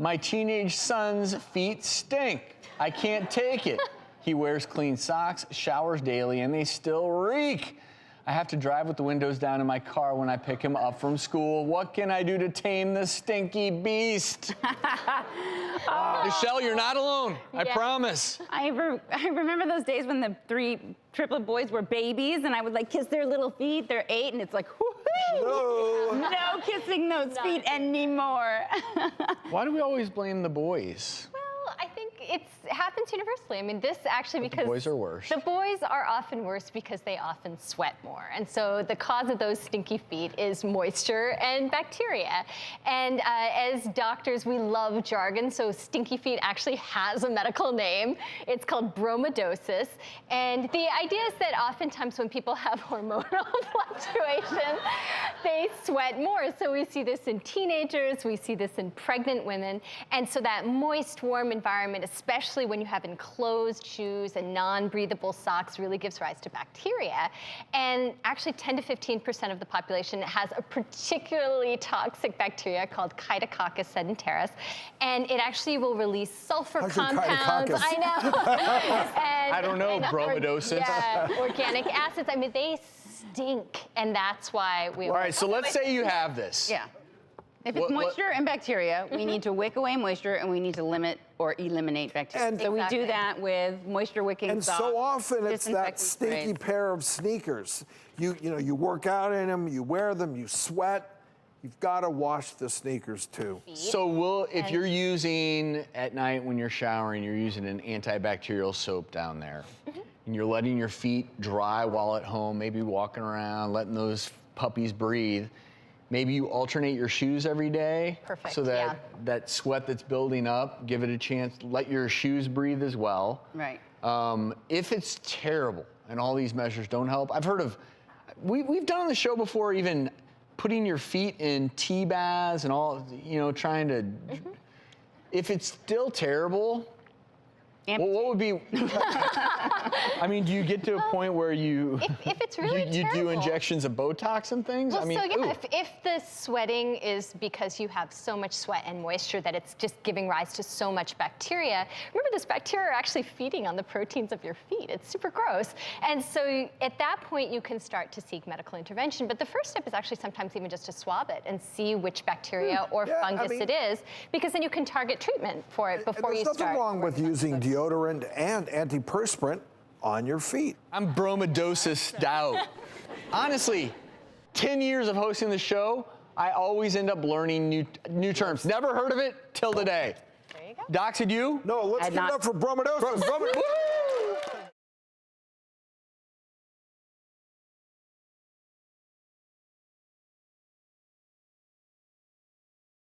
My teenage son's feet stink. I can't take it. He wears clean socks, showers daily, and they still reek. I have to drive with the windows down in my car when I pick him up from school. What can I do to tame the stinky beast? Michelle, you're not alone. I promise. I remember those days when the 3 triplet boys were babies, and I would like kiss their little feet. They're 8, and it's like, woohoo! No kissing those feet anymore. Why do we always blame the boys? Well, I think it happens universally. I mean, this actually because the boys are worse. The boys are often worse because they often sweat more. And so the cause of those stinky feet is moisture and bacteria. And as doctors, we love jargon. So stinky feet actually has a medical name. It's called bromodosis. And the idea is that oftentimes when people have hormonal fluctuation, they sweat more. So we see this in teenagers, we see this in pregnant women. And so that moist, warm environment, especially when you have enclosed shoes and non-breathable socks, really gives rise to bacteria. And actually 10 to 15% of the population has a particularly toxic bacteria called Chytococcus sedentaris. And it actually will release sulfur compounds. I know. And, I don't know, bromodosis. Yeah, organic acids. I mean, they stink. And that's why we... All right, so let's say you have this. Yeah. If it's moisture and bacteria, we need to wick away moisture, and we need to limit or eliminate bacteria. And so we do that with moisture-wicking socks. And so often it's that disinfecting stinky pair of sneakers. You know, you work out in them, you wear them, you sweat. You've got to wash the sneakers too. So if you're using at night when you're showering, you're using an antibacterial soap down there, and you're letting your feet dry while at home, maybe walking around, letting those puppies breathe. Maybe you alternate your shoes every day. Perfect, so that that sweat that's building up, give it a chance. Let your shoes breathe as well. Right. If it's terrible and all these measures don't help, I've heard of, we've done on the show before even putting your feet in tea baths and all, you know, trying to, if it's still terrible, well, what would be, I mean, do you get to a point where you, if it's really you terrible, do injections of Botox and things? Well, I mean, so yeah, if the sweating is because you have so much sweat and moisture that it's just giving rise to so much bacteria, remember this bacteria are actually feeding on the proteins of your feet. It's super gross. And so at that point, you can start to seek medical intervention. But the first step is actually sometimes even just to swab it and see which bacteria or fungus it is, because then you can target treatment for it before you start. There's nothing wrong with using deodorant and antiperspirant on your feet. I'm bromodosis out. Honestly, 10 years of hosting the show, I always end up learning new terms. Never heard of it till today. There you go. Docs, did you? No, let's give it up for bromodosis. Woo!